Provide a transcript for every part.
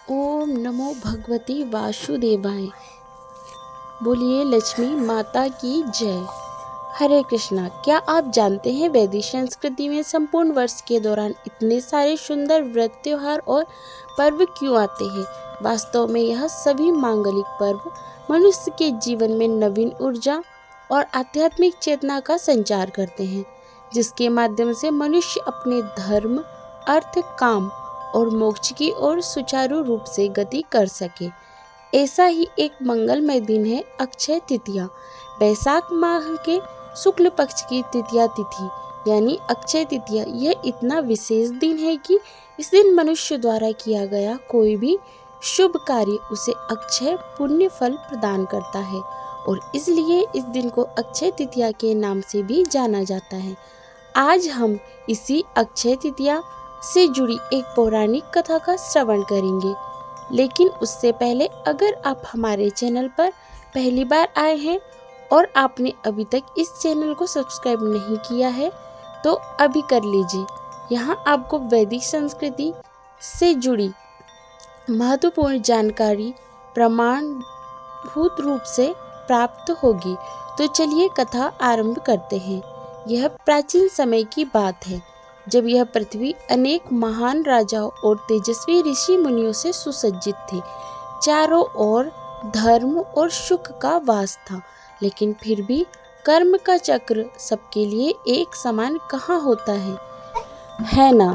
ओम नमो भगवते वासुदेवाय। बोलिए लक्ष्मी माता की जय। हरे कृष्णा। क्या आप जानते हैं वैदिक संस्कृति में संपूर्ण वर्ष के दौरान इतने सारे सुंदर व्रत, त्योहार और पर्व क्यों आते हैं? वास्तव में यह सभी मांगलिक पर्व मनुष्य के जीवन में नवीन ऊर्जा और आध्यात्मिक चेतना का संचार करते हैं, जिसके माध्यम से मनुष्य अपने धर्म, अर्थ, काम और मोक्ष की ओर सुचारू रूप से गति कर सके। ऐसा ही एक मंगलमय दिन है अक्षय तृतीया। बैसाख माह के शुक्ल पक्ष की तृतीया तिथि यानी अक्षय तृतीया, यह इतना विशेष दिन है कि इस दिन मनुष्य द्वारा किया गया कोई भी शुभ कार्य उसे अक्षय पुण्य फल प्रदान करता है और इसलिए इस दिन को अक्षय तृतीया के नाम से भी जाना जाता है। आज हम इसी अक्षय तृतीया से जुड़ी एक पौराणिक कथा का श्रवण करेंगे, लेकिन उससे पहले अगर आप हमारे चैनल पर पहली बार आए हैं और आपने अभी तक इस चैनल को सब्सक्राइब नहीं किया है तो अभी कर लीजिए। यहाँ आपको वैदिक संस्कृति से जुड़ी महत्वपूर्ण जानकारी प्रमाणभूत रूप से प्राप्त होगी। तो चलिए कथा आरंभ करते हैं। यह प्राचीन समय की बात है, जब यह पृथ्वी अनेक महान राजाओं और तेजस्वी ऋषि मुनियों से सुसज्जित थी। चारों ओर धर्म और सुख का वास था, लेकिन फिर भी कर्म का चक्र सबके लिए एक समान कहाँ होता है ना।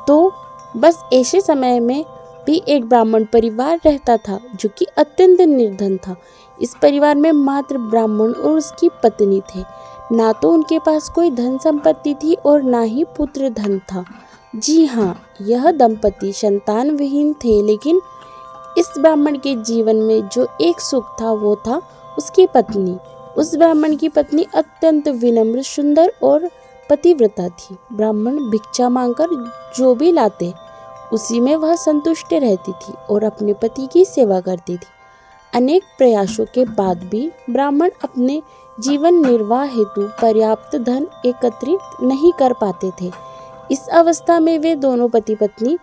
तो बस ऐसे समय में भी एक ब्राह्मण परिवार रहता था जो कि अत्यंत निर्धन था। इस परिवार में मात्र ब्राह्मण और उसकी पत्नी थे। ना तो उनके पास कोई धन संपत्ति थी और ना ही पुत्र धन था। जी हाँ, यह दंपति संतान विहीन थे, लेकिन इस ब्राह्मण के जीवन में जो एक सुख था वो था उसकी पत्नी। उस ब्राह्मण की पत्नी अत्यंत विनम्र, सुंदर और पतिव्रता थी। ब्राह्मण भिक्षा मांगकर जो भी लाते उसी में वह संतुष्ट रहती थी और अपने पति की सेवा करती थी। अनेक प्रयासों के बाद भी ब्राह्मण अपने जीवन निर्वाह हेतु पर्याप्त धन एकत्रित नहीं कर पाते थे। इस अवस्था में वे दोनों पति पत्नी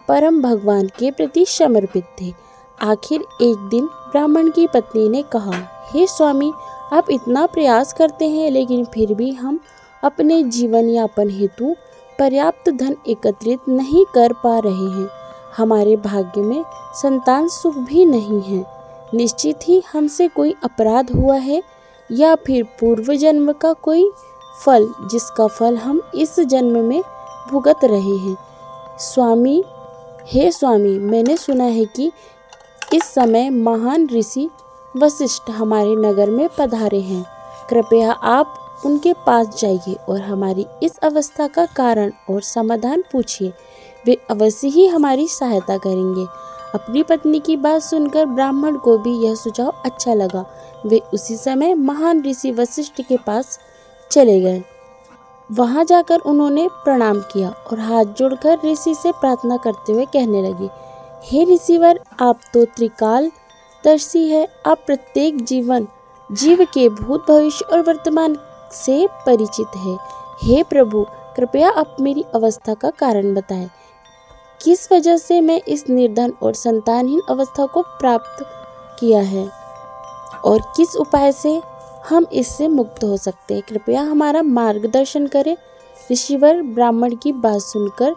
परम भगवान के प्रति समर्पित थे। आखिर एक दिन ब्राह्मण की पत्नी ने कहा, हे स्वामी, आप इतना प्रयास करते हैं लेकिन फिर भी हम अपने जीवन यापन हेतु पर्याप्त धन एकत्रित नहीं कर पा रहे हैं। हमारे भाग्य में संतान सुख भी नहीं है। निश्चित ही हमसे कोई अपराध हुआ है या फिर पूर्व जन्म का कोई फल, जिसका फल हम इस जन्म में भुगत रहे हैं। स्वामी, हे स्वामी, मैंने सुना है कि इस समय महान ऋषि वशिष्ठ हमारे नगर में पधारे हैं। कृपया आप उनके पास जाइए और हमारी इस अवस्था का कारण और समाधान पूछिए। वे अवश्य ही हमारी सहायता करेंगे। अपनी पत्नी की बात सुनकर ब्राह्मण को भी यह सुझाव अच्छा लगा। वे उसी समय महान ऋषि वशिष्ठ के पास चले गए। वहां जाकर उन्होंने प्रणाम किया और हाथ जोड़कर ऋषि से प्रार्थना करते हुए कहने लगे, हे ऋषिवर, आप तो त्रिकालदर्शी है। आप प्रत्येक जीव के भूत, भविष्य और वर्तमान से परिचित है। हे प्रभु, कृपया आप मेरी अवस्था का कारण बताएं। किस वजह से मैं इस निर्धन और संतानहीन अवस्था को प्राप्त किया है और किस उपाय से हम इससे मुक्त हो सकते हैं। कृपया हमारा मार्गदर्शन करें। ऋषिवर ब्राह्मण की बात सुनकर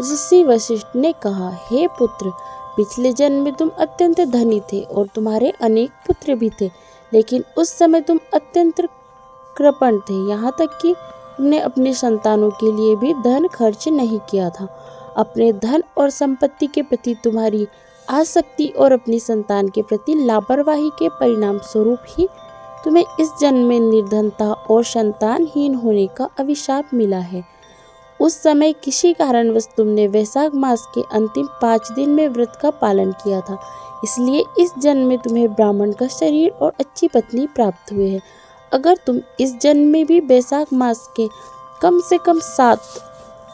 ऋषि वशिष्ठ ने कहा, हे पुत्र, पिछले जन्म में तुम अत्यंत धनी थे और तुम्हारे अनेक पुत्र भी थे, लेकिन उस समय तुम अत्यंत कृपण थे। यहाँ तक कि तुमने अपने संतानों के लिए भी धन खर्च नहीं किया था। अपने धन और संपत्ति के प्रति तुम्हारी आसक्ति और अपनी संतान के प्रति लापरवाही के परिणाम स्वरूप ही तुम्हें इस जन्म में निर्धनता और संतानहीन होने का अभिशाप मिला है। उस समय किसी कारणवश तुमने वैशाख मास के अंतिम 5 दिन में व्रत का पालन किया था, इसलिए इस जन्म में तुम्हें ब्राह्मण का शरीर और अच्छी पत्नी प्राप्त हुए है। अगर तुम इस जन्म में भी वैशाख मास के कम से कम 7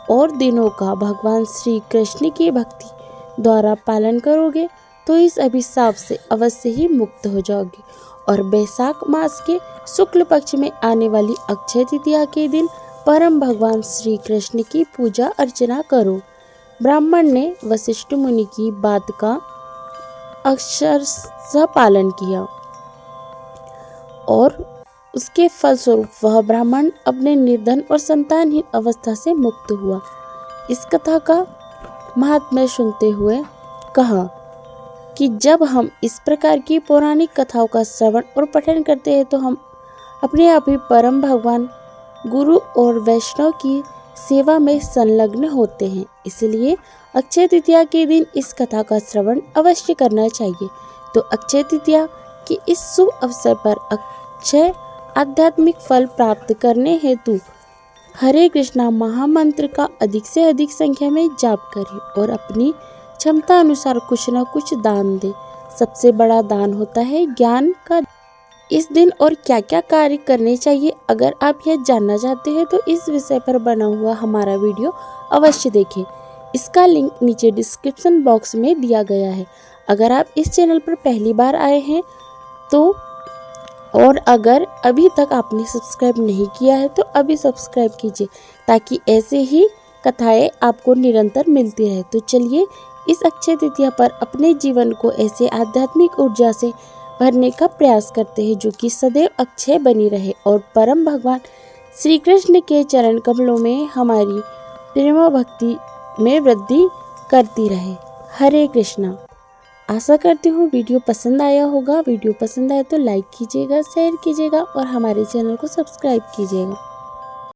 और दिनों का भगवान श्री कृष्ण की भक्ति द्वारा पालन करोगे तो इस अभिशाप से अवश्य ही मुक्त हो जाओगे। और वैशाख मास के शुक्ल पक्ष में आने वाली अक्षय तृतीया के दिन परम भगवान श्री कृष्ण की पूजा अर्चना करो। ब्राह्मण ने वशिष्ठ मुनि की बात का अक्षरशः पालन किया और उसके फलस्वरूप वह ब्राह्मण अपने निर्धन और संतानहीन अवस्था से मुक्त हुआ। इस कथा का महात्म्य सुनते हुए कहा कि जब हम इस प्रकार की पौराणिक कथाओं का श्रवण और पठन करते हैं तो हम अपने आप ही परम भगवान गुरु और वैष्णव की सेवा में संलग्न होते हैं। इसलिए अक्षय तृतीया के दिन इस कथा का श्रवण अवश्य करना चाहिए। तो अक्षय तृतीया के इस शुभ अवसर पर अक्षय आध्यात्मिक फल प्राप्त करने हेतु हरे कृष्णा महामंत्र का अधिक से अधिक संख्या में जाप करें और अपनी क्षमता अनुसार कुछ न कुछ दान दें। सबसे बड़ा दान होता है ज्ञान का। इस दिन और क्या क्या कार्य करने चाहिए, अगर आप यह जानना चाहते हैं तो इस विषय पर बना हुआ हमारा वीडियो अवश्य देखें। इसका लिंक नीचे डिस्क्रिप्शन बॉक्स में दिया गया है। अगर आप इस चैनल पर पहली बार आए हैं तो और अगर अभी तक आपने सब्सक्राइब नहीं किया है तो अभी सब्सक्राइब कीजिए ताकि ऐसे ही कथाएं आपको निरंतर मिलती रहे। तो चलिए इस अक्षय तृतीया पर अपने जीवन को ऐसे आध्यात्मिक ऊर्जा से भरने का प्रयास करते हैं जो कि सदैव अक्षय बनी रहे और परम भगवान श्री कृष्ण के चरण कमलों में हमारी प्रेम भक्ति में वृद्धि करती रहे। हरे कृष्णा। आशा करती हूँ वीडियो पसंद आया होगा। वीडियो पसंद आए तो लाइक कीजिएगा, शेयर कीजिएगा और हमारे चैनल को सब्सक्राइब कीजिएगा।